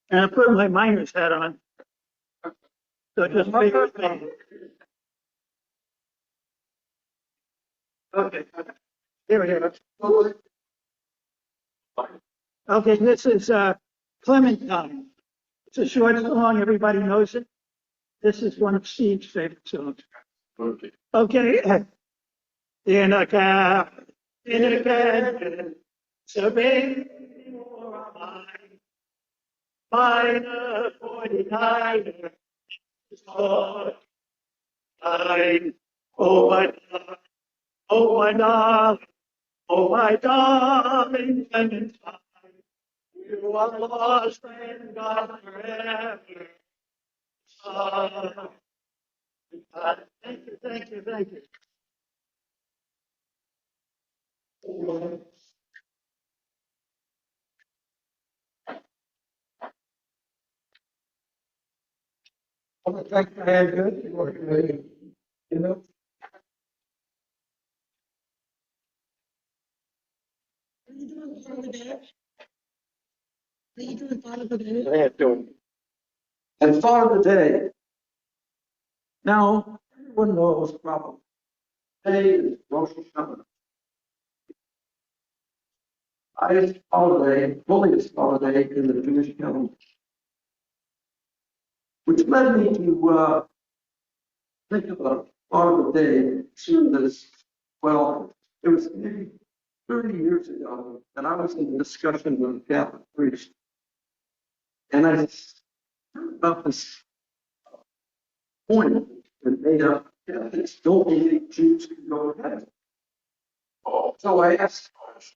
And I put my miner's hat on. So just bear with me. Okay. Here we go. Okay, this is Clementine. It's a short song, everybody knows it. This is one of Steve's favorite songs. Okay. In a cab, so baby, more mine, a 49, oh, mine, oh my, oh my darling, oh my darling Clementine, you are lost and gone forever. Thank you, thank you, thank you. I think I had good, you know. What are you doing, Father Dad? What are you doing, Father Dad? I am doing. And Father Day. Now, everyone knows probably. Today is Rosh Hashanah. Highest holiday, holiest holiday in the Jewish calendar. Which led me to think about Father Day soon as well. It was maybe 30 years ago that I was in a discussion with a Catholic priest. And I heard about this point that made up Catholics don't believe Jews can go to heaven. So I asked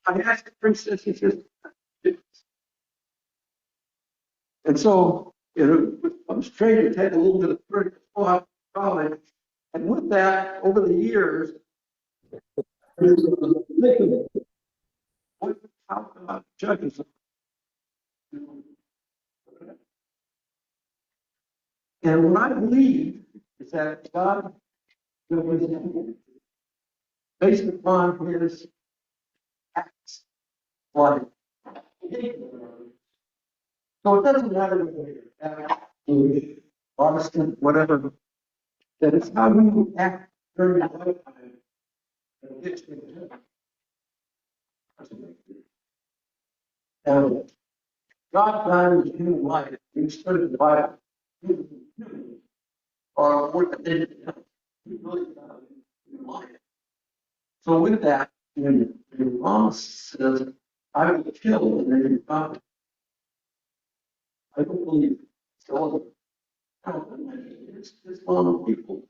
the priestess, he says, and so I was trained to take a little bit of critical thought college. And with that, over the years, how about judges? And what I believe is that God, based upon his acts, like, so it doesn't matter whether you're Jewish, Protestant, whatever, that it's how you act during your lifetime that gets you to heaven. And God values human life. He studied the Bible. Or what they did. He really values human life. So with that, when your mom says, I will kill and then you found it, I don't believe it. So it's one of people.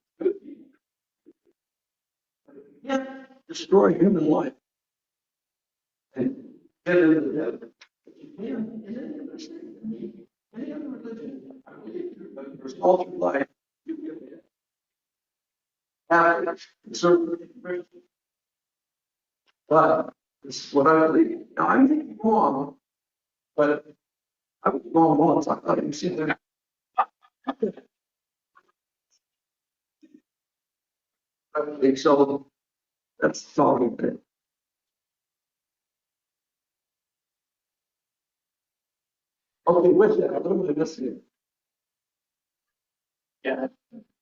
Yeah, destroy human life and get into heaven. Any other religion, I believe there's all through life, you get it. Catholic, conservative, Christian. But this is what I believe. Now I may be wrong, but I was wrong once. I thought you see that. I believe so. That's all of it. Okay, with that, what am I missing? Yeah.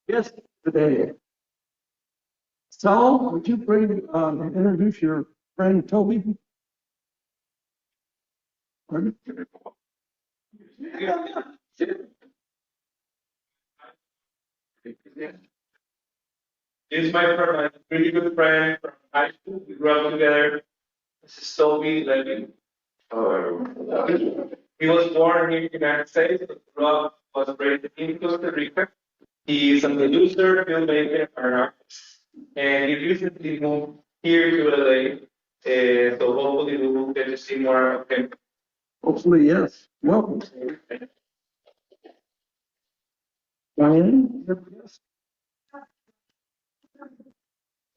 Yes, today. Sal, would you bring introduce your friend Toby? Pardon? He's my friend, my really good friend from high school. We grew up together. This is Toby Levy. He was born in the United States, but grew up, was raised in Costa Rica. He is a producer, filmmaker, and artist. And he recently moved here to LA. So hopefully we will get to see more of him. Hopefully, yes. Welcome. Diane? Yes.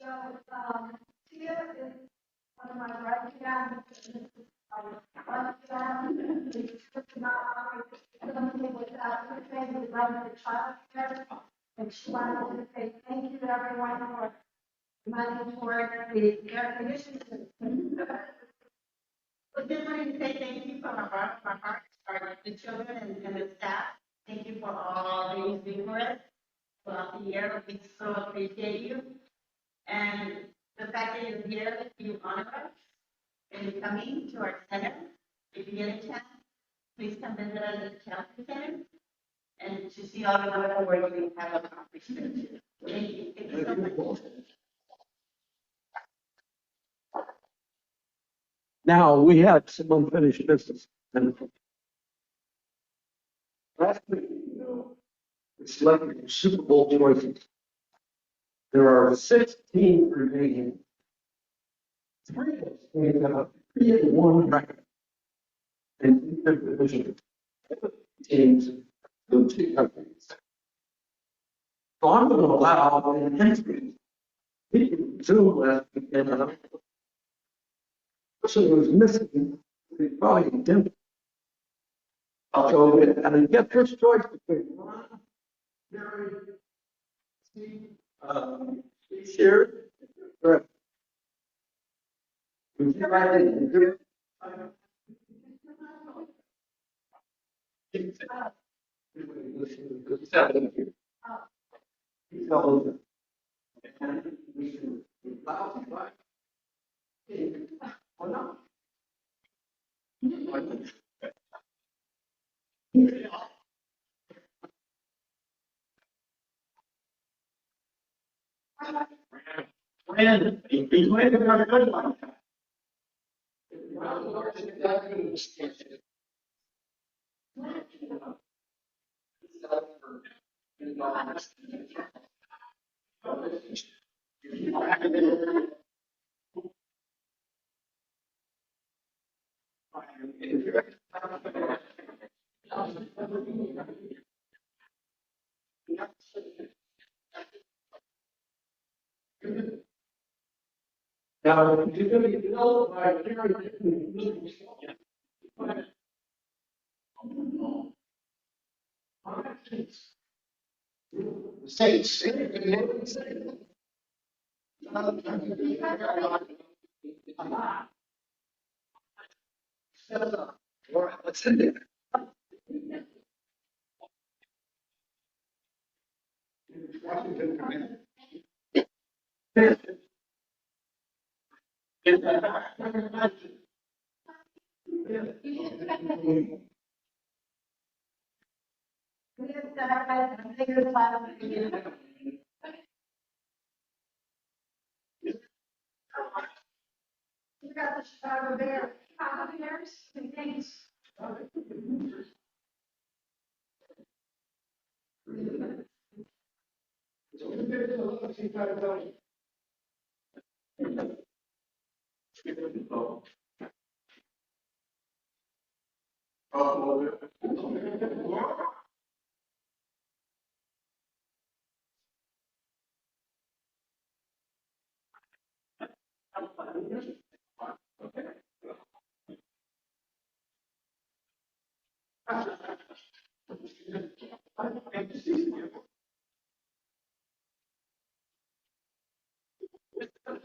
So, Tia is one of my right hands. Something without the child care, and she wanted to take everyone for money toward the air conditioning system. I just wanted to say thank you from my heart, for the children and the staff. Thank you for all that you do for us throughout the year. We so appreciate you. And the fact that you're here, you honor us and coming to our center. If you get a chance, please come visit us at the Chelsea Center and to see all the wonderful work you have accomplished. Thank you. Thank you so much. Now, we had some unfinished business. And last week, we selected Super Bowl choices. There are 16 remaining. Three of us we have 3-1 record in the division. Teams, two countries. So I'm going to allow an entry. We can Zoom last weekend. The person who's missing, we probably didn't. So, and you get first choice between Ron, Gary, Steve, Sharon, Brett. Would you like to do Brandon, he's waiting on a good one. Now, you're going to get developed by Saints. All right, let's end it. You got the Chicago Bears, and things.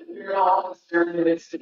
You're all serious.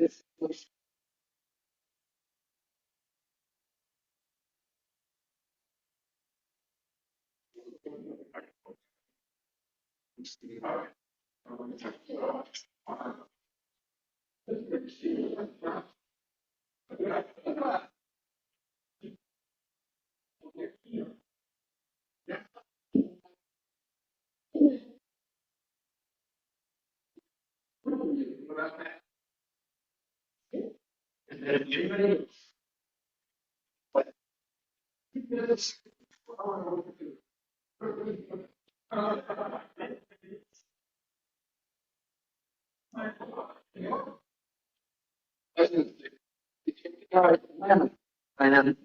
I am.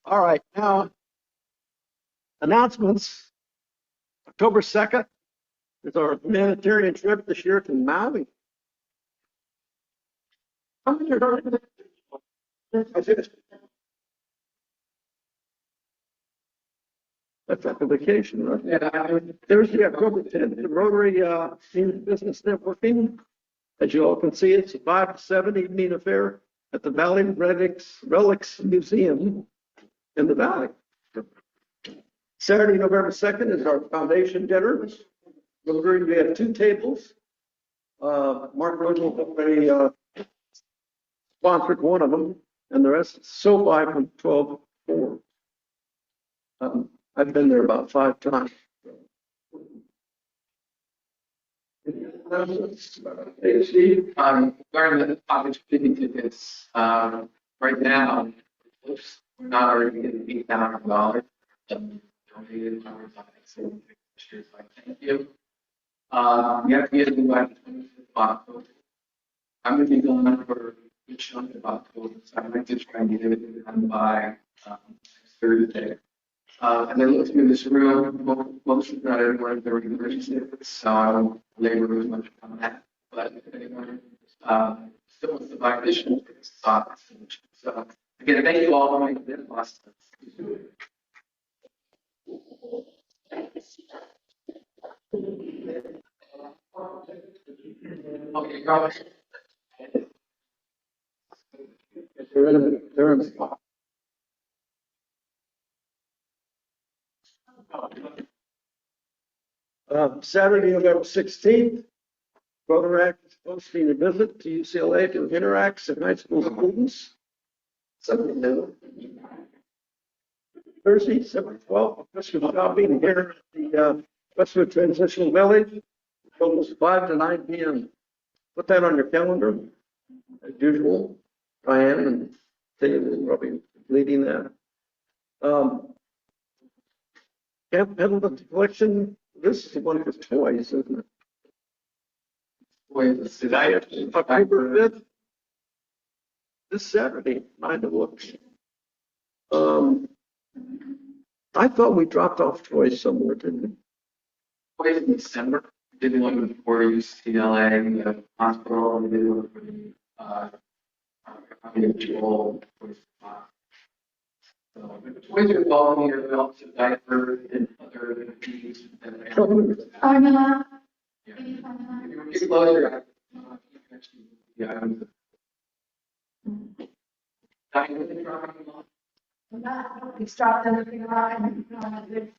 All right, now announcements. October 2nd is our humanitarian trip this year to Maui. How many are That's like a vacation, right? Yeah. Thursday, October 10th, the Rotary Senior Business Networking. As you all can see, it's a 5 to 7 evening affair at the Valley Relics Museum in the Valley. Saturday, November 2nd is our foundation dinner. We have 2 tables. Mark Rogel already sponsored one of them, and the rest is SoFi from 12 to 4. I've been there about 5 times. Hey, Steve. Learned that opportunity tickets, right now, we're not already getting $8,000. Donated so thank you. You have to get in by the 25th of October. I'm going to be going for a chunk of October, so I'd like to try and get it done by Thursday. And I looked through this room, most of not everyone is already registered, so I won't labor as much on that. But if anyone still wants to buy additional tickets, so again, thank you all for making this last. Okay, Carl. Saturday, November 16th, Rotaract is hosting a visit to UCLA to interact with high school students. Something new. Thursday, September 12th, Christmas shopping here at the Westwood Transitional Village. Totals 5 to 9 p.m. Put that on your calendar, as usual. Diane and Dave will be leading that. Camp Pendleton collection. This is the one for toys, isn't it? Wait, did I have to? October 5th. This Saturday, 9 to look. I thought we dropped off toys somewhere, didn't we? Wait in December. Did one for UCLA, the hospital, and did one for the Joel. So the toys are involving your belts and diapers and other things. Oh, no. Yeah. If you get closer, yeah. We stopped everything around and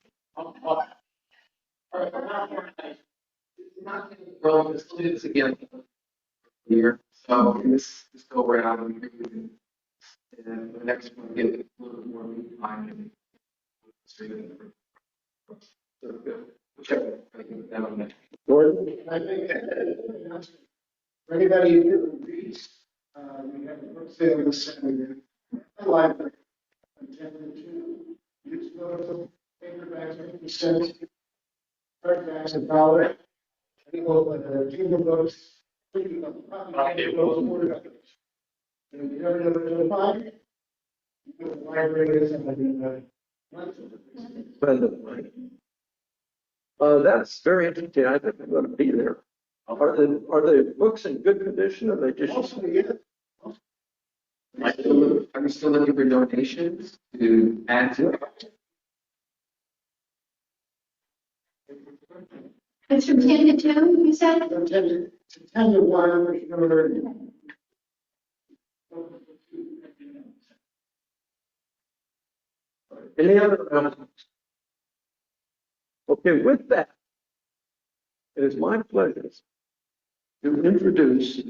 Well, let's do this again here. So this go around and the next one get a little bit more lead time and so good. Whichever. I think that on that. Gordon? I think for anybody who reads, we have a book sale this Saturday. I like it. Intended to use those paperbacks 50 cents, hardbacks $1. People, Kindle books, $4. And if you ever know where to find it, you go to the library and That's very interesting. I think I'm going to be there. Are the books in good condition, or they just? Are you still looking for donations to add to it? It's from 10 to 2, you said? 10 to 1, which number? Any other announcements? Okay, with that, it is my pleasure to introduce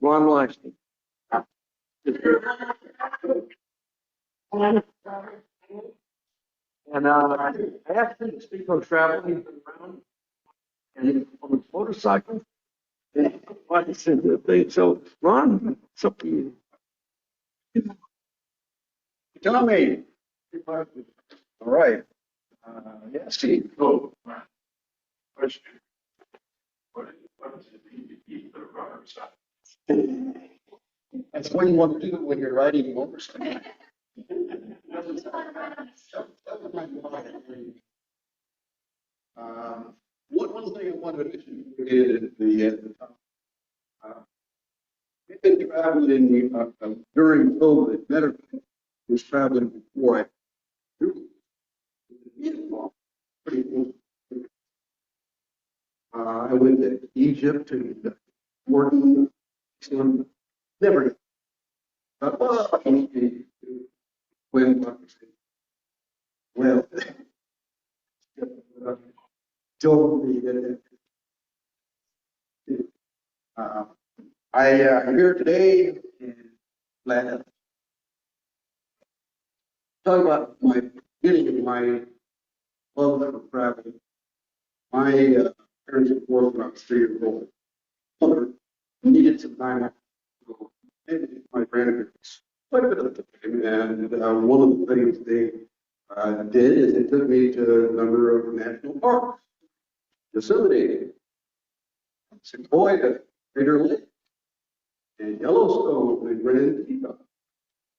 Ron Lyster. And I asked him to speak on travel. He's been around and on a motorcycle Like I said, the thing. So, Ron, something. Tommy. All right. Yes, Steve. Oh, question. What does it mean to keep the rubber side? That's what you want to do when you're riding a motorcycle. One thing I wanted to mention is we've been traveling during COVID. Matter of fact, I was traveling before I do. Pretty cool. I went to Egypt and working. Never. When well, told me that uh, I'm here today and glad to talk about my beginning of my love for traveling. My parents divorced when I was 3 years old. Mother needed some time off to go visit my grandparents quite a bit of the time, and one of the things they did is they took me to a number of national parks, Yosemite, Sequoia, Crater Lake, and Yellowstone, and Grand Teton.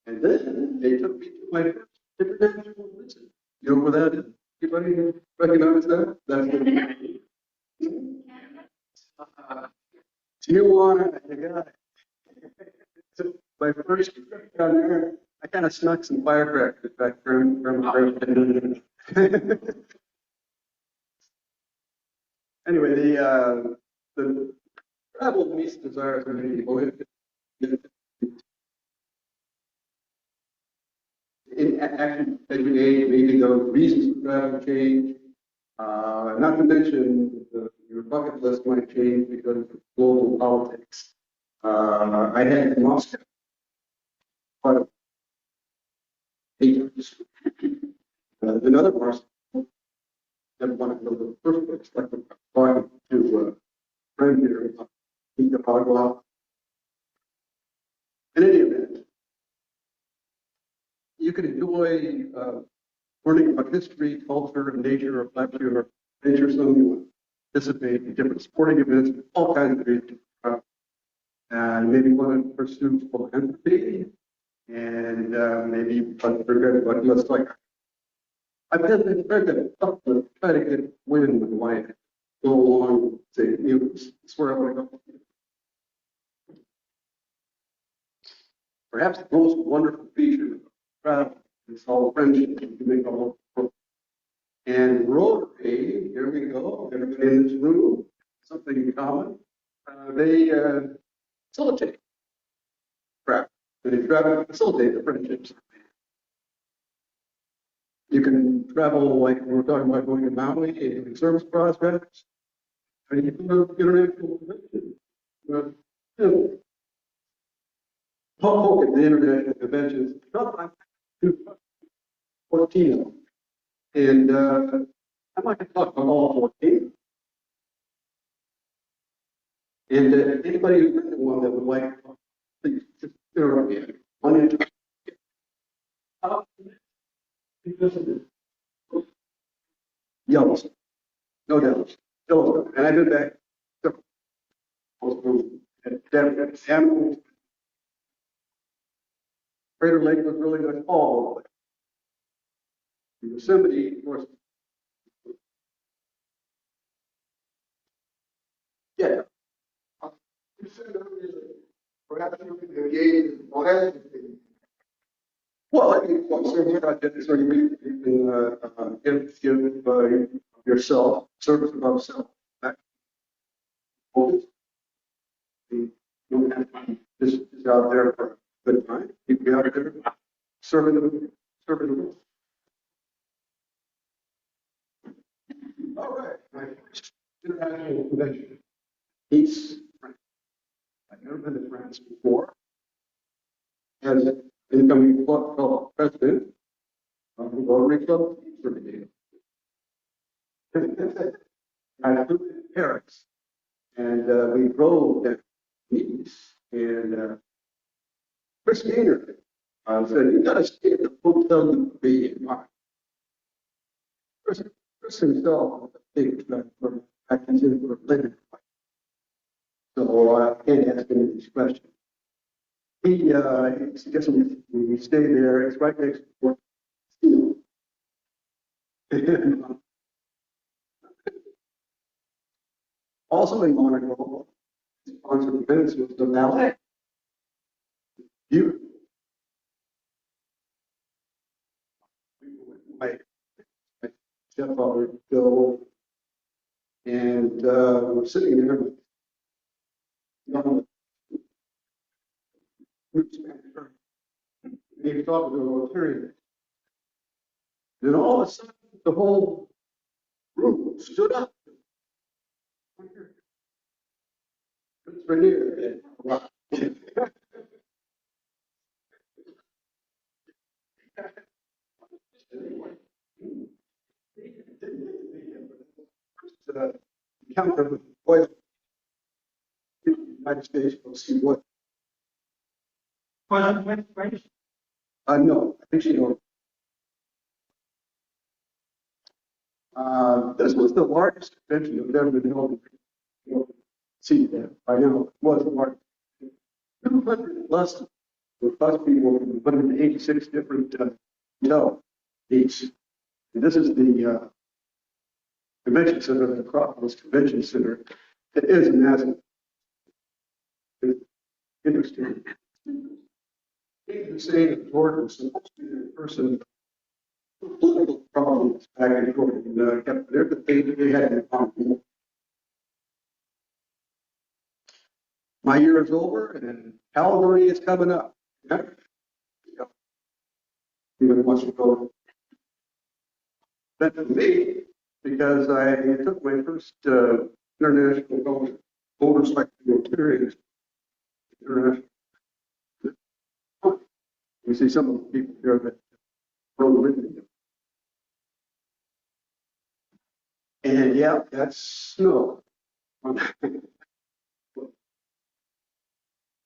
And then they took me to my first international visit. You know where that is? Anybody recognize that? That's Tijuana. You got it. So my first trip down there, I kind of snuck some firecrackers back from Anyway, the travel of least desires of many people. In action, as we age, maybe the reasons for travel change. Not to mention your bucket list might change because of global politics. I had Moscow, but another Moscow. Never wanted to go to the first place. Like going to friend here, Nicaragua. In any event, you can enjoy learning about history, culture, and nature of lecture, nature, some participate in different sporting events, all kinds of things. And maybe want to pursue philanthropy, and maybe want to forget what it looks like. I've been very good to try to get women with life go along, say, you know, swear I want to go. Perhaps the most wonderful feature of travel is all friendship. You can make a whole. And Rotary, here we go, everybody in this room, something in common. They facilitate travel. They travel facilitate the friendships. You can travel like we're talking about going to Maui and doing service prospects. And you can go to international conventions. Talk at the international conventions. To 14 of them. And I'm not going to talk about all 14. And anybody who's been to one that would like, please just interrupt me. One inch. Because of the Yellowstone, no doubt. Yellowstone. And I've been back several times. Crater Lake was really nice. All of it. Yosemite, of course. Yeah. You said earlier that perhaps you could engage in philanthropy. Well, I think what certainly I did is you can give yourself service above self. That focus. You don't have to be just out there for a good time. You can be out there serving the world. All right, my first international convention. Peace. I've never been to France before. As incoming club president of the Rotary Club for me. I flew to Paris And we drove down East, and Chris Gaynor said, "You got to stay at the hotel you be in mind." Chris himself was a big fan for actors in Berlin, so I can't ask him these questions. He suggested we stay there. It's right next to and, also in Monaco, sponsored events was the ballet. You, my, my stepfather, Bill, and we're sitting there with young groups of maybe talking to a Rotarian. Then all of a sudden, the whole room stood up. It's Rainier. Wow. Encounter with the oil in the United States, we'll see what. No, I think she knows. This was the largest convention that ever been held. See that I know it was the largest. 200 plus people from 186 different hotels each. And this is the convention center, the Acropolis Convention Center. It is massive. It's interesting. Hussein of Jordan was supposed to be the person with political problems back in Jordan. Kept there, but they had an problem. My year is over, and Calvary is coming up. Yeah. Even wants to go. But for me, because I took my first international motorcycle experience. International. We see some of the people here that rode with me. And yeah, that's snow. That's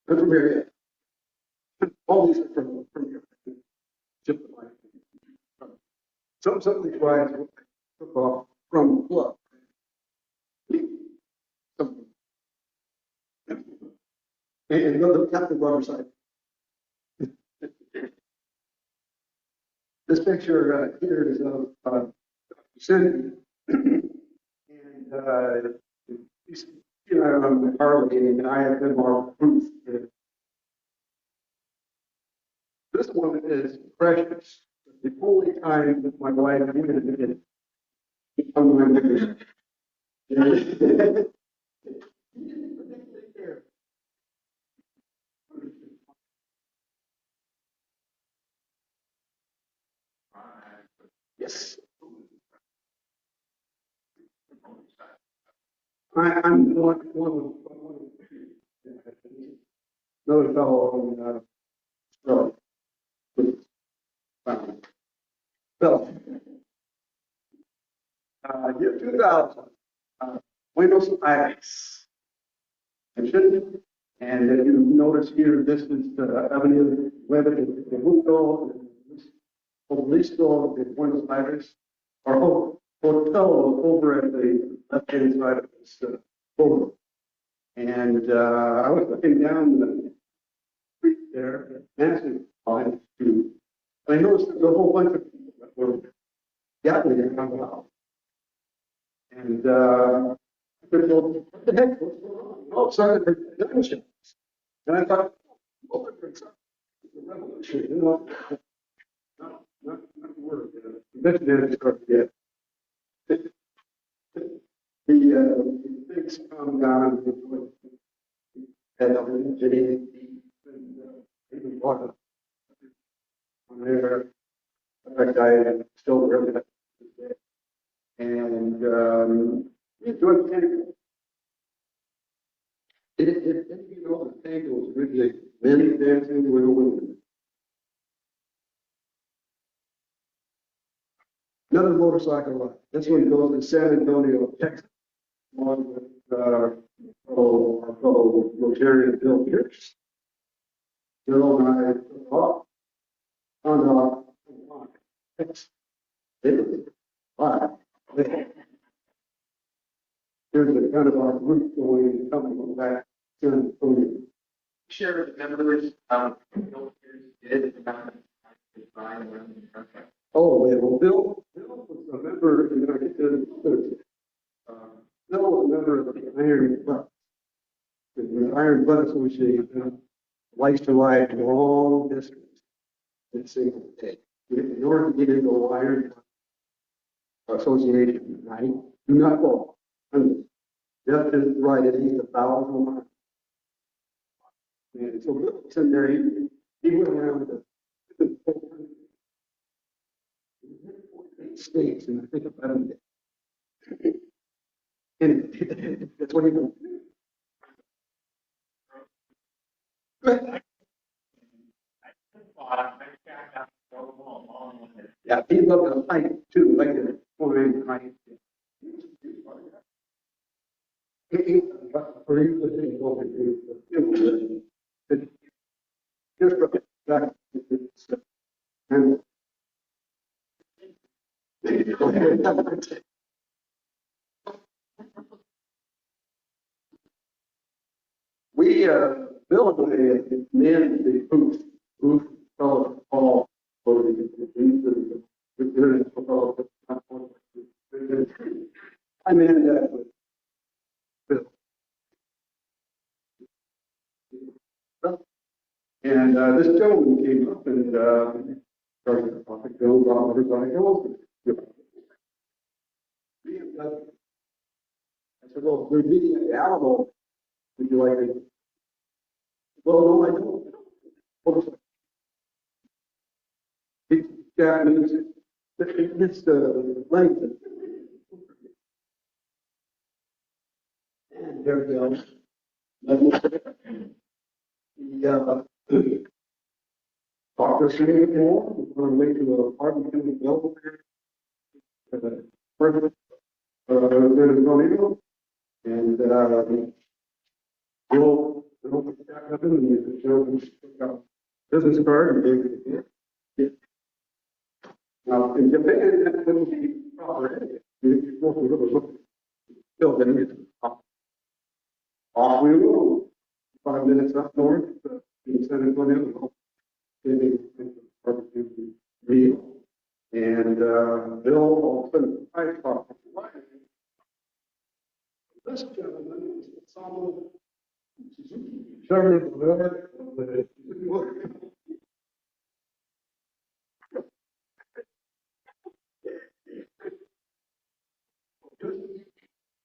from here. All these are from here. Just like some of these rides took off from the club. Some, and look at the rubber side. This picture here is of Cindy, and he's, on the Harley, and I have been more proof. This one is precious. The only time that my wife admitted it on my picture. Yes. I'm one another fellow on so, year 2000, Buenos Aires. And if you notice here, this is the Avenue Weber de Busto, Lyster de Buenos Aires, our hotel over at the left-hand side of this photo. And I was looking down the street there, massive line to, and I noticed there's a whole bunch of people that were gathering around the house. And I said, well, what the heck, what's going on? All of a sudden, the gun shows. And I thought, well, it's a revolution, you know. Not the word. The didn't start yet. The things calmed down and even water on there. In fact, I still remember that. And we enjoyed the tango. You know, the tango was originally men dancing with women. Another motorcycle ride. This one goes to San Antonio, Texas, along with our fellow Rotarian Bill Pierce. Bill and I took off on five. There's a kind of our group going and coming back to Share the members, did about design around the contract. Oh, yeah, well, Bill was a member, and I get to, Bill was a member of the Iron Butt. The Iron Butt Association, Lyster life long distance in single day. In order to get into the Iron Butt Association, right, do not go. And Jeff is right at least 1,000 miles. And so Bill was in there, he went around the states, and I think about it. And that's what he did. Yeah, he loved the height too, like the foreign height. For you to think over just from that. And we, Bill and I, man, the roof fell all over the I mean, that with Bill. And this gentleman came up and started to talk to Bill about motorcycles. I said, well, we're meeting at the Alamo. Would you like to? Well, no, I don't. Yeah, it's the length. And there we go. The talked to us anymore. We're on the way to the apartment in Belvedere. Perfect. San Antonio. And we'll back up and show business card and gave it to you. Now, in Japan, that wouldn't be proper etiquette. You're supposed to really look, still getting it. Off we go. 5 minutes up north, in San Antonio, getting barbecue meal. And Bill all of a sudden, I thought, this gentleman is someone, Sherman,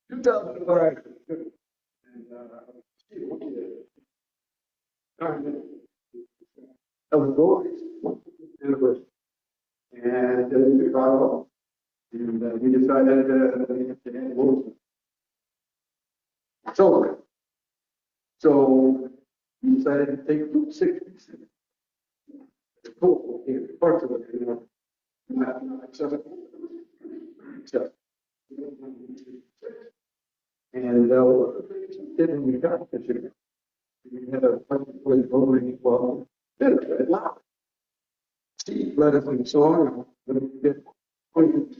two thousand five. And that was always anniversary. And then we got off. And we decided to end Wilson. So we decided to take Route 66. It's cool. Parts of it, not accessible. Except. And then we got the we had a particularly voting well, loud. Steve led us in song. And we get pointed.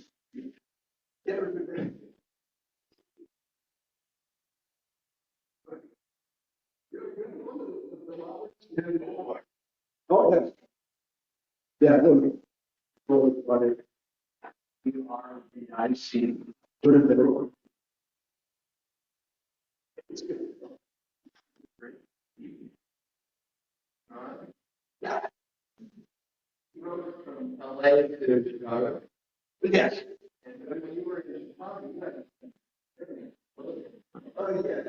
Oh, yes. Yeah, no, funny. You are the IC. Put it there. Yeah. You wrote from LA to Chicago. Yes. And when you were in Chicago, you had. Oh, yeah.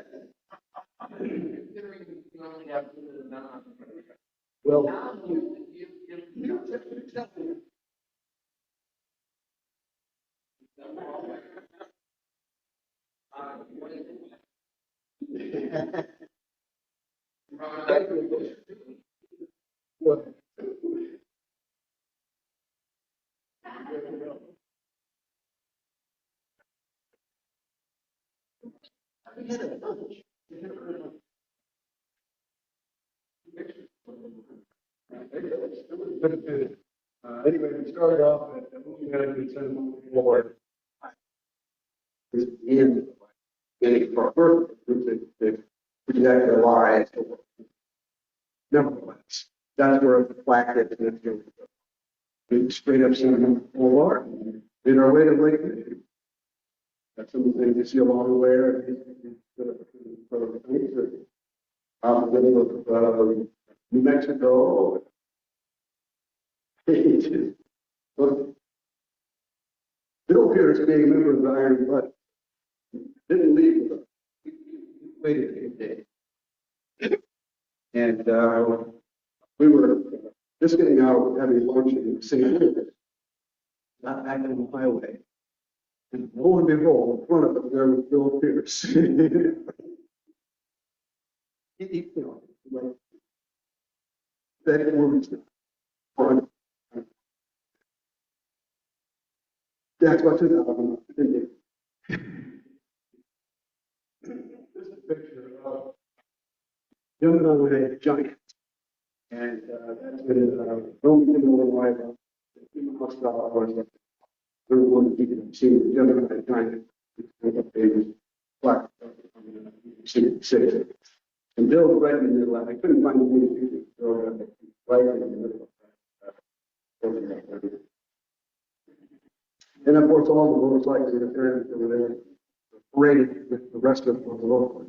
Considering you only have limited amount. Well, you tell me. What? It was good. Anyway, we started off at the movie management center board. This in getting for first to project their lives. Nevertheless, that's where the plaque is. And it's going straight up Cinema Boulevard. In our way to Lake. That's some of the things you see along the way. Out in the middle of New Mexico. Look, Bill Pierce, being a member of the Iron Butt, didn't leave with us. He waited a day. And we were just getting out having lunch in St. Louis, not back on the highway. And lo and behold, in front of us, there was Bill Pierce. You know, like, that was front. That's what 2000 did. This is a picture of jumping on a giant. And that's been Roman Kimberly White, human hostile was the one you can see the jumping on a giant. It's black. And Bill's right in the middle. I couldn't find the music. Right in the middle. And of course, all the motorcycles and parents over there paraded with the rest of the local.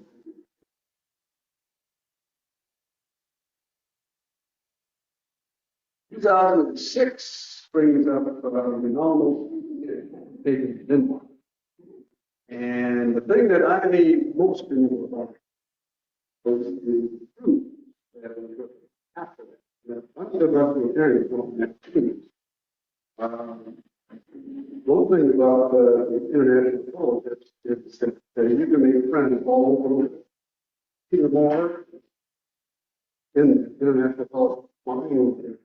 2006 brings up an almost David Denmark. And the thing that I most knew about was the fruit that was after that. Much about the area from that too. One thing about the international politics is that you can make friends all over Peter Moore in international politics.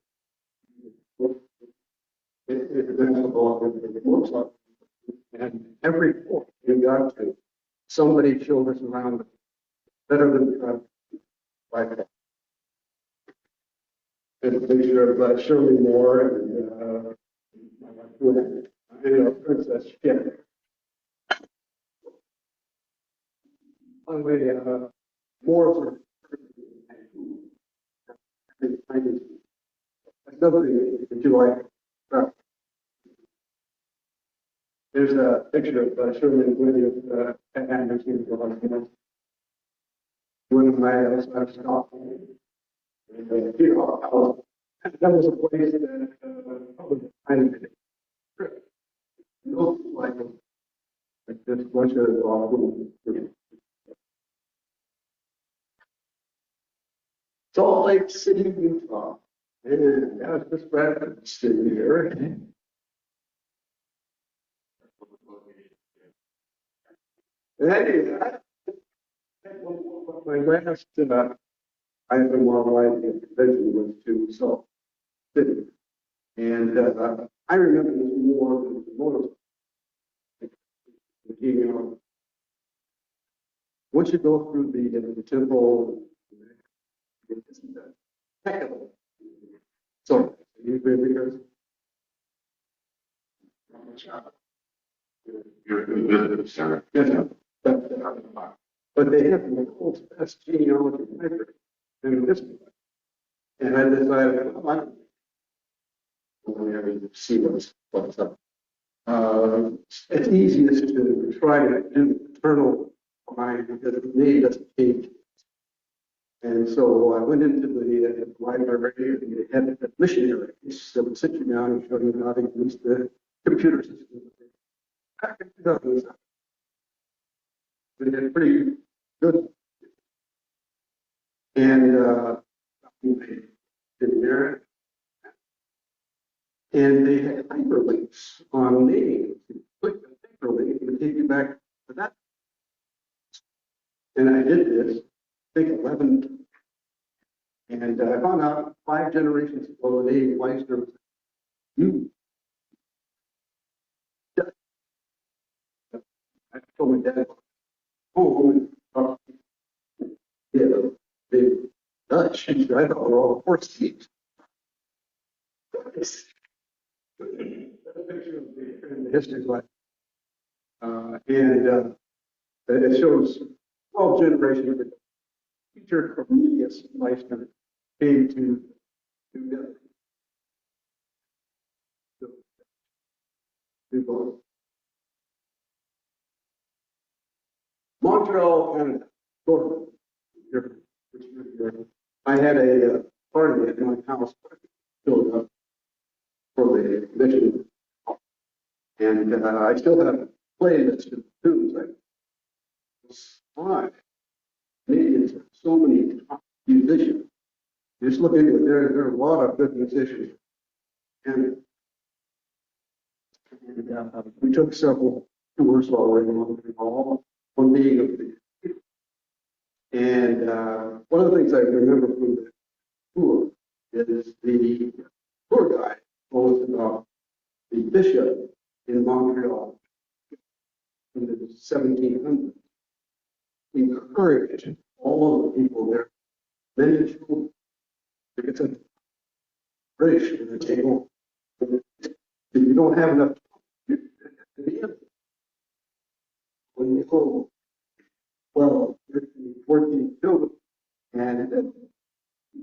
It looks like, and every point you got to, somebody showed us around better than like that. And a picture of Shirley Moore and Princess Ship. Finally, Moore another thing that you like. There's a picture of Shirley and Woody of Anderson. One of my I stopped. And, that was a place that I didn't trip. No, like this bunch of Salt Lake City, Utah. And that was just Bradford sitting here. Anyway, my last item while I convention was to Salt City. And I remember this more than most. Once you go through the temple, it's technical. So, you because You're a good center. but they have the world's best genealogy record in this. And I decided, well, I don't really ever see what's up. It's easiest to try to do internal mind because it really doesn't change. And so I went into the library and they had a missionary that would sit you down and show you how to use the computer system. They did pretty good. And in there, and they had hyperlinks on names. You click the hyperlink and it take you back to that. And I did this, I think 11, and I found out 5 generations ago the name Lyster. You. I told my dad, oh, yeah, the Dutch, I thought were all horse thieves. picture of the history lesson. And it shows 12 generations of teacher Cornelius Lyster came to do Montreal, Canada. Florida. I had a party at my house filled up for the mission, and I still have a playlist of tunes. I five Canadians have so many top musicians. Just look into it. There are a lot of good musicians, and we took several tours already on the hall, one being of the. And one of the things I remember from the tour is the tour guide told us about the bishop in Montreal in the 1700s encouraged all of the people there, many children, to get some British at the table. If you don't have enough time to be in, when you go 12, 13, 14 children, and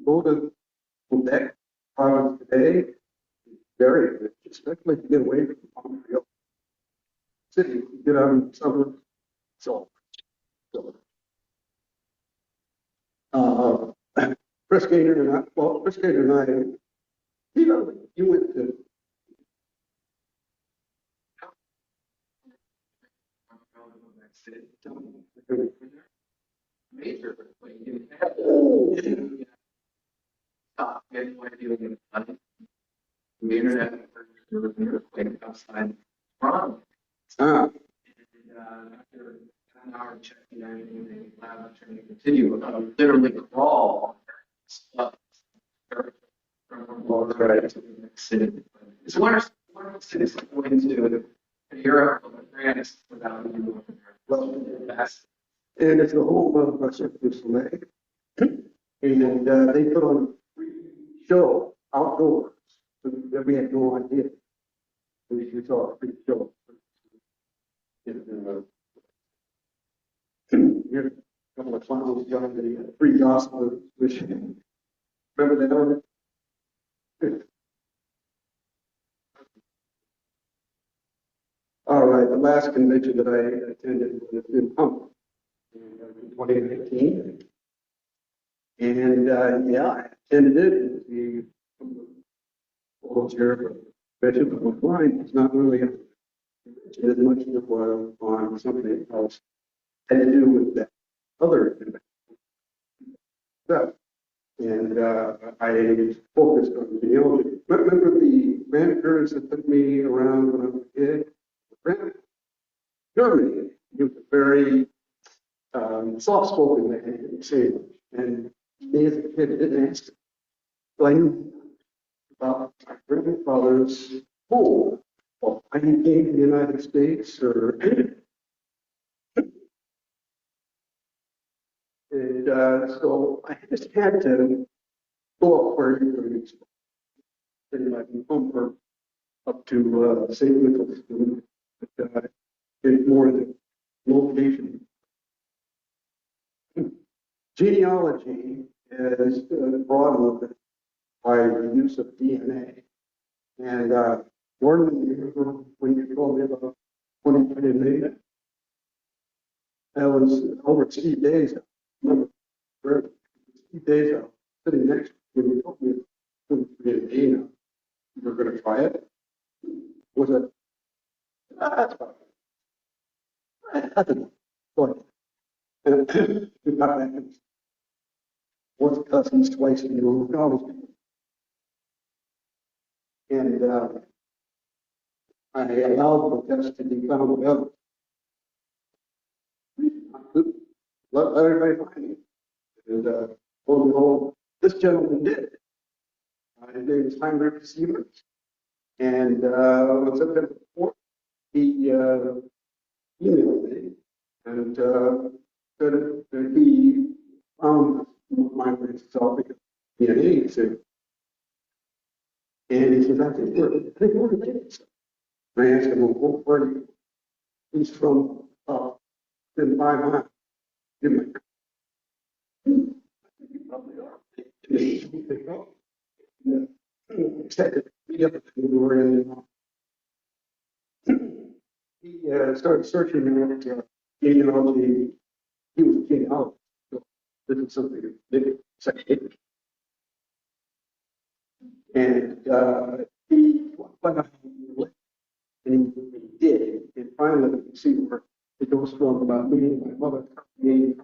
go to Quebec province today, very rich, especially to get away from Montreal City, get out of the suburbs. So, Chris Gaynor and I, well, Chris Gaynor and I, you went to Major, like, you have stop getting away dealing with money. The internet, like outside Toronto. ah, After an hour checking everything, they allowed to continue. Literally crawl stuff from right. to the next city. It's one of the cities going to Europe or France without you. That's And it's the home of Cirque du Soleil. And they put on a free show outdoors that we had no idea. We saw a free show. And, here's a couple of clowns going to the free gospel, which, remember that one? All right, the last convention that I attended was in Humboldt in 2019. And yeah, I attended it. It was the volunteer convention, but my mind was not really as much as it was on something else had to do with that other convention stuff. And I focused on genealogy. Remember the grandparents that took me around when I was a kid? Germany. He was a very soft-spoken man, say, and me as a kid didn't ask him. So I knew about my grandfather's home, or why he came to the United States, or and so I just had to go up where he was, pretty much from for up to St. Nicholas, but get more of the location. Genealogy is brought with it by the use of DNA. And Gordon, you remember when you told me about 2020 million? That was over Steve Days. Remember, Steve Days sitting next to me when you told me 2020 million. You were going to try it. Was it? That's fine. I think. Go ahead. We got back and fourth cousins twice in your college. And I allowed the test to be found out. Let everybody find me. And lo and behold, this gentleman did it. His name is Heinrich Siemens. And on September 4th, he emailed me and said that he found my myself because DNA said And he says, I think we're related. And I asked him, well, where are you? He's from, within 5 miles. I'm like, you probably are. Except that we got the door in. He started searching around genealogy. He was a genealogist. So this is something that did second. And he went up and he did. And finally, you see where it goes from about me and my mother coming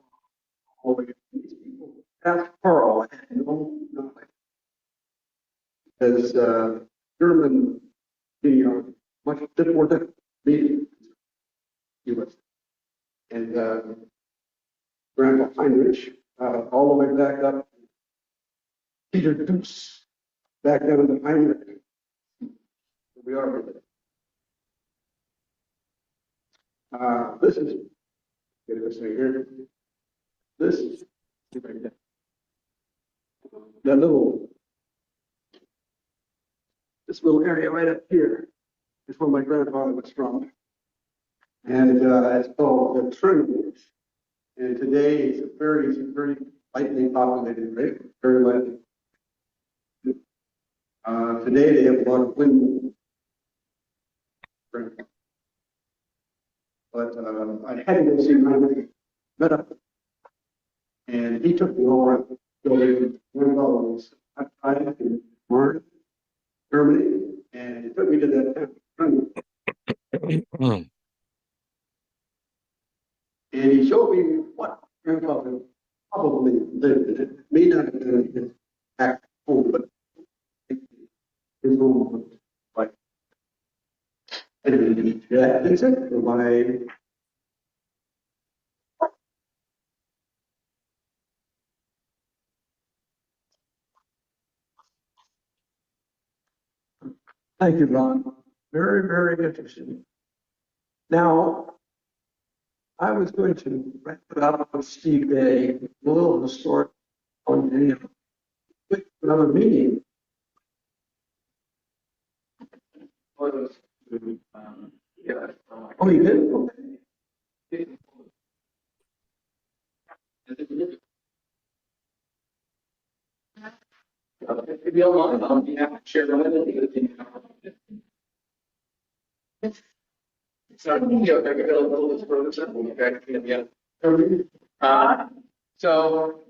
all the way to these people. Ask Carl, I had no knowledge. As German genealogy, much more difficult. He was. And Grandpa Heinrich, all the way back up, Peter Deuce, back down to Heinrich. Here we are with it. This is, get this thing here. This is, that little, this little area right up here is where my grandfather was from. And it's called the Trinity. And today it's a very lightly populated, right? Very lightly. Today they have a lot of windmills. But I had to go see my met up, and he took me all around. So they went all those. I had to learn Germany, and he took me to that town. And he showed me what grandfather probably lived in. It may not have been his back home, but his home was like. And yeah, he said, my thank you, Ron. Very interesting. Now, I was going to wrap it up with Steve Day, a little of the story on with another meeting. Yeah. Oh, you did? Okay. If you don't mind, I'll be happy to share my opinion. So, you know, I could go a little bit further, certainly, okay, yeah. So,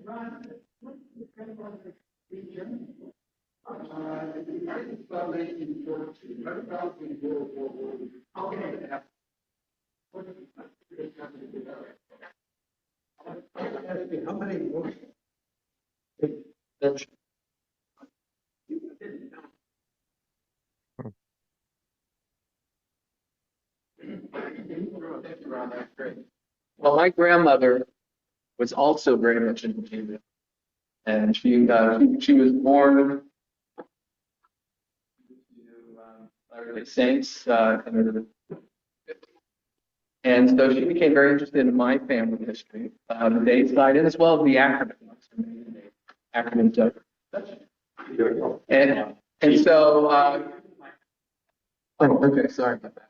How many more? well, my grandmother was also very much into music, and she was born to Latter-day Saints, and so she became very interested in my family history, the day side, and as well as the acronyms of and so oh, okay, sorry about that.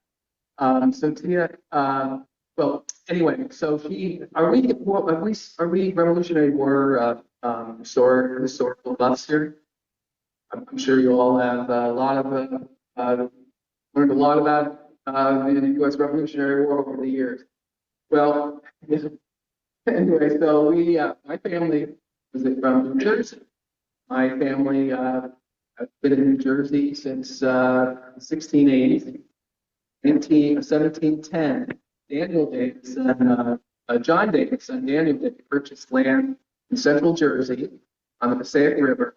So Tia, well, anyway, so are we Revolutionary War historical buffs here? I'm sure you all have a lot of learned a lot about the U.S. Revolutionary War over the years. Well, anyway, so my family was from New Jersey. My family has been in New Jersey since 1680s. 1710, Daniel Davis and John Davis and Daniel Davis purchased land in central Jersey on the Passaic River.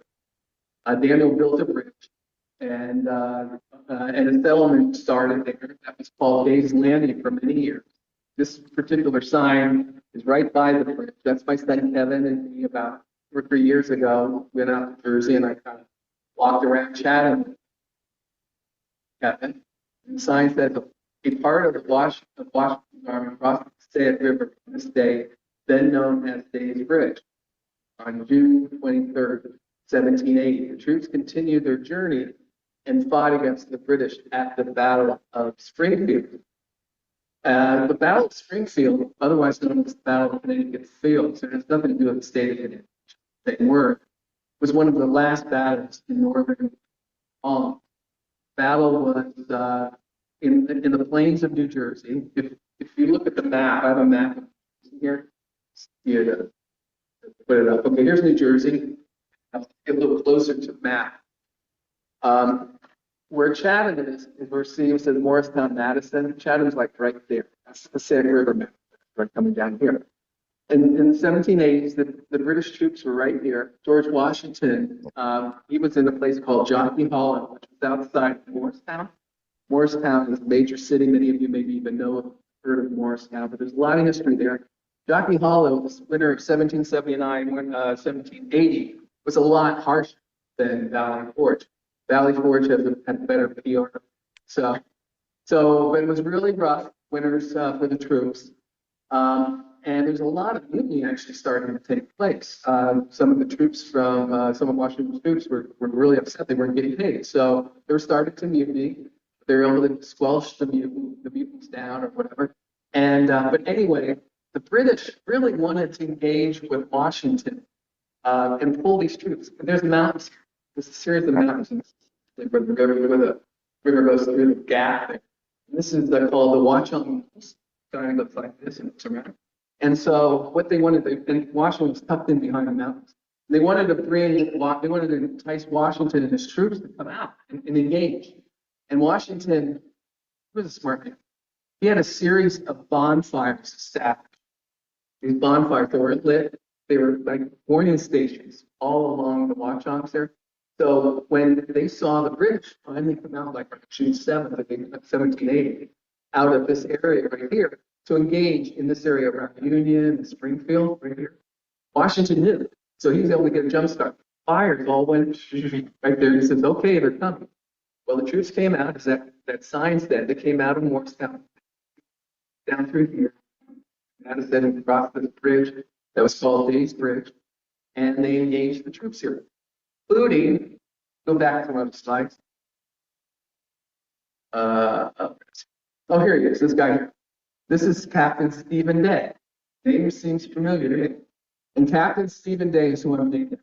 Daniel built a bridge, and a settlement started there that was called Dave's Landing for many years. This particular sign is right by the bridge. That's my son Kevin and me about 2 or 3 years ago. Went out to Jersey and I kind of walked around Chatham. Kevin. The sign says a part of the Washington Army crossed the Passaic River to this day, then known as Dave's Bridge. On June 23rd, 1780, the troops continued their journey and fought against the British at the Battle of Springfield. The Battle of Springfield, otherwise known as the Battle of Connecticut Fields, it has nothing to do with the state of Connecticut. They were, was one of the last battles in northern Holland. Battle was in the plains of New Jersey. If you look at the map, I have a map here. Here to put it up. Okay, here's New Jersey. I'll get a little closer to the map. Where Chatham is where Steve said Morristown, Madison. Chatham's like right there. That's the Passaic River map, right coming down here. In the 1780s, the British troops were right here. George Washington, he was in a place called Jockey Hollow, which was outside Morristown. Morristown is a major city. Many of you maybe even heard of Morristown, but there's a lot of history there. Jockey Hollow, this winter of 1779, 1780, was a lot harsher than Valley Forge. Valley Forge had better PR. So it was really rough winters for the troops. And there's a lot of mutiny actually starting to take place. Some of the troops some of Washington's troops were really upset they weren't getting paid. So they were starting to mutiny. They were able to squelch the mutinies down or whatever. And but anyway, the British really wanted to engage with Washington and pull these troops. And there's mountains. There's a series of mountains where the river goes through the gap. And this is called the Watchung Hills. It kind of looks like this and it's around. And so what they wanted, and Washington was tucked in behind the mountains. They wanted to entice Washington and his troops to come out and engage. And Washington was a smart man. He had a series of bonfires established. These bonfires that were lit, they were like warning stations all along the Watchungs there. So when they saw the British finally come out, like June 7th, I think, 1780, out of this area right here, to engage in this area around Union and Springfield, right here, Washington knew. So he was able to get a jump start. Fires all went right there. He says, okay, they're coming. Well, the troops came out, as that sign said, they came out of Morristown, down through here. Madison and crossed this bridge that was called Day's Bridge, and they engaged the troops here, including, go back to one of the slides. Oh, here he is, this guy here. This is Captain Stephen Day. Name seems familiar to me. And Captain Stephen Day is who I'm naming.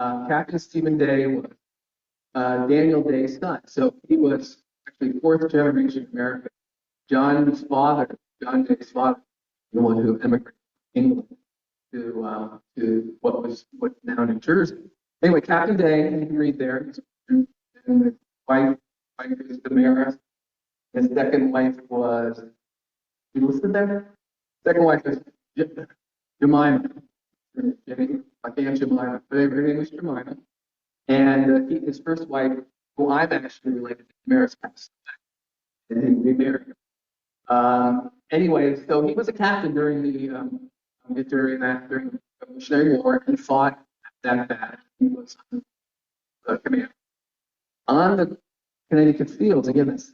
Captain Stephen Day was Daniel Day's son. So he was actually fourth generation American. John Day's father, the one who emigrated from England to what's now New Jersey. Anyway, Captain Day, you can read there. And the wife is Damaris. His second wife was, you listed there? Second wife is Jemima. Jimmy, my aunt Jemima. Her name was Jemima. And his first wife, who I'm actually related to, Damaris, passed away. And he remarried her. Anyway, so he was a captain during the Revolutionary War and fought that battle. He was the commander. On the Connecticut fields, again, that's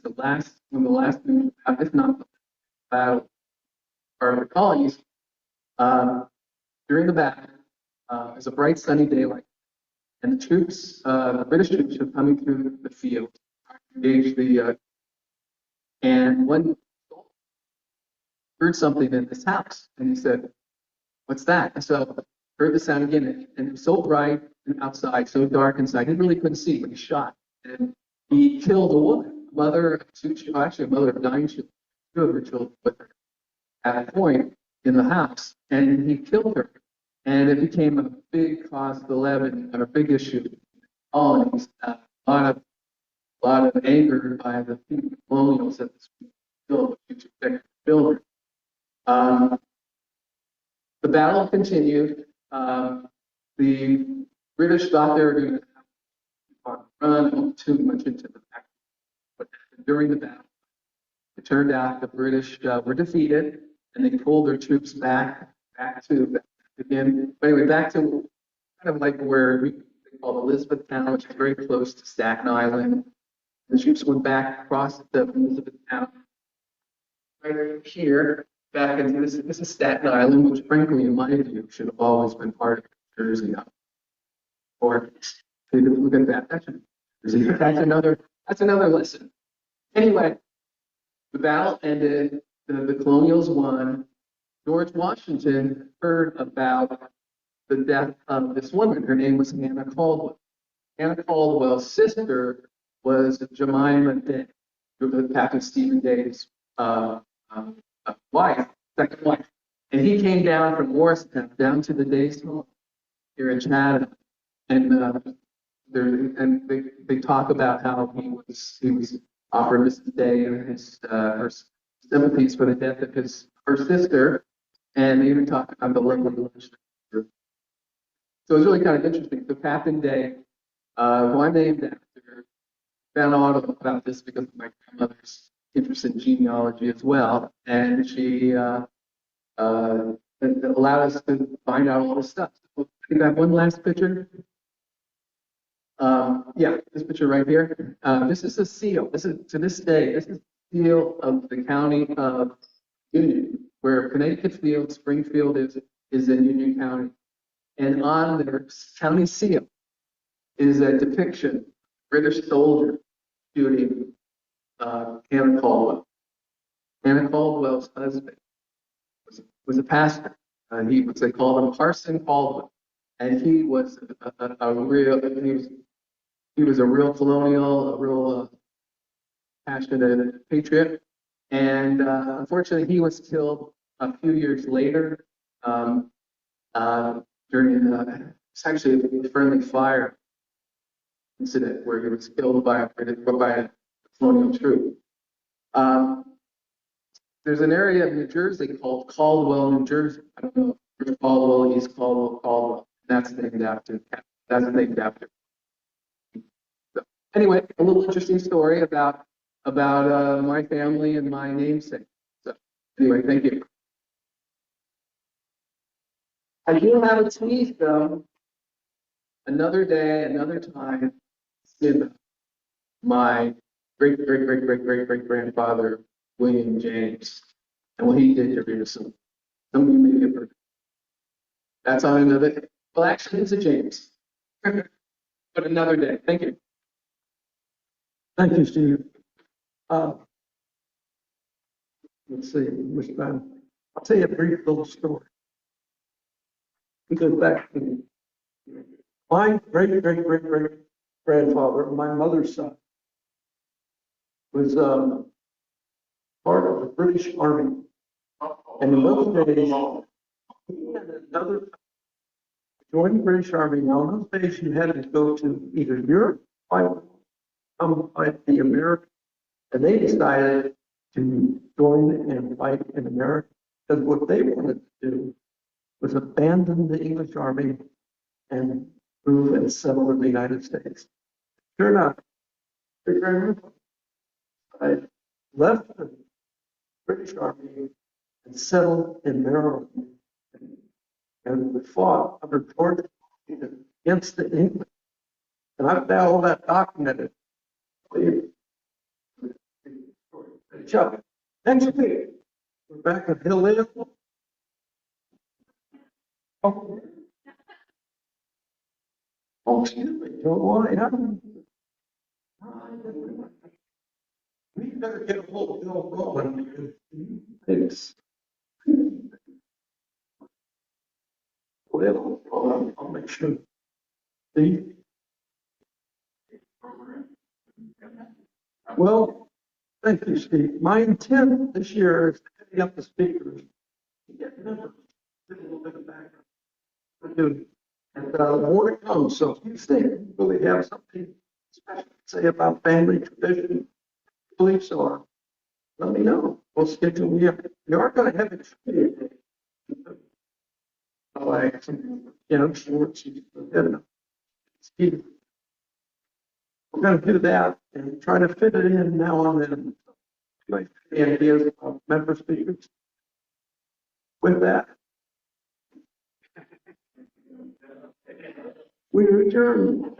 one of the last, if not the battle, part of the colonies. During the battle, it was a bright sunny day and the troops, the British troops were coming through the field, engaged and one heard something in this house, and he said, "What's that?" And so heard the sound again, and it was so bright and outside, so dark inside, he really couldn't see, but he shot, and he killed a woman, a mother of 9 children, 2 of her children with her at a point in the house, and he killed her, and it became a big cause of 11, and a big issue. Colonies, a lot of anger by the colonials that this killed the children. The battle continued. The British thought they were going to run too much into the back, but during the battle, it turned out the British were defeated, and they pulled their troops back to again. But anyway, back to kind of like where we call Elizabethtown, which is very close to Staten Island. The troops went back across the Elizabethtown, right here, back into this is Staten Island, which frankly, in my view, should have always been part of Jersey. Or look at that. That's another lesson. Anyway, the battle ended, the colonials won. George Washington heard about the death of this woman. Her name was Anna Caldwell. Anna Caldwell's sister was Jemima Day, Captain Stephen Day's wife, second wife. And he came down from Morristown down to the Days home here in Chatham, and they talk about how he was offered Mrs. Day and his her sympathies for the death of her sister, and they even talk about the lovely lunch. So it was really kind of interesting. So Captain Day, who I named after, found out about this because of my grandmother's interest in genealogy as well, and she allowed us to find out all this stuff. So I think I have one last picture. Yeah, this picture right here. This is a seal. This is to this day. This is the seal of the county of Union, where Connecticut Field, Springfield is in Union County, and on their county seal is a depiction of a British soldier shooting Anna Caldwell. Anna Caldwell's husband was a pastor. They called him Parson Caldwell, and he was a real he was a real colonial, a real passionate patriot. And unfortunately, he was killed a few years later during it's actually a friendly fire incident where he was killed by a colonial troop. Um, there's an area of New Jersey called Caldwell, New Jersey. I don't know if Caldwell, East Caldwell, Caldwell. That's named after. That's named after. So, anyway, a little interesting story about my family and my namesake. So anyway, thank you. I do have a tweet though. Another day, another time. In my great grandfather William James and what he did to Peterson. Some of you may have heard. That's on another. Well, actually, it's a James, but another day. Thank you. Thank you, Steve. Let's see, which time? I'll tell you a brief little story. It goes back to my great grandfather, my mother's son, was part of the British Army. And in those days, he had another joined the British Army. Now, in those days, you had to go to either Europe, or fight the Americans, and they decided to join and fight in America because what they wanted to do was abandon the English Army and move and settle in the United States. Sure enough, I left the British Army and settled in Maryland, and we fought under George Washington against the English. And I've got all that documented. Chuck, next week, we're back at Hill Inn. Oh, excuse me, don't worry. We better get a hold of Bill going because it's. Well, I'll make sure. See? Well, thank you, Steve. My intent this year is to heavy up the speakers. To get members, do a little bit of background. And more to come. So if you think you really have something special to say about family tradition, beliefs, or let me know. We'll schedule you. You are going to have it. Like, shorts. Steve. We're going to do that and try to fit it in now and then. Like the ideas of member speakers. With that, we return.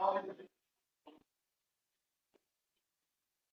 all